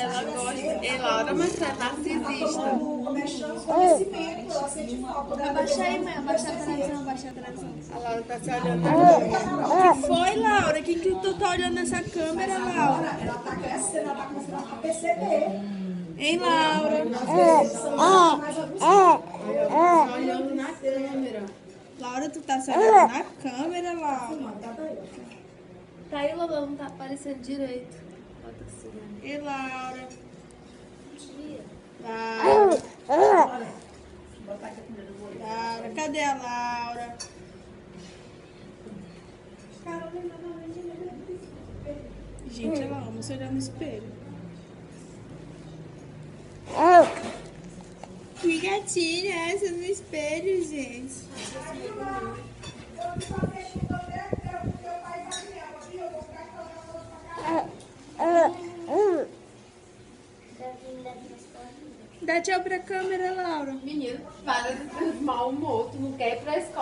Ela gosta. Ei, Laura, mas você é narcisista. Abaixa aí, mãe. Abaixa a televisão, abaixa a televisão. A Laura tá se olhando na câmera. O que foi, Laura? O que tu tá olhando nessa câmera, Laura? Ela tá crescendo, ela tá começando a perceber. Hein, Laura? Tá Olhando na câmera. Laura, tu tá se olhando na câmera, Laura. Tá aí, Lolão, não tá aparecendo direito. Bota assim, né? Ei, Laura. Laura. Laura, cadê a Laura? Gente, ela ama se olhar no espelho. Que gatinha é essa no espelho, gente? Dá tchau pra câmera, Laura. Menino, para de mau humor, tu não quer ir pra escola.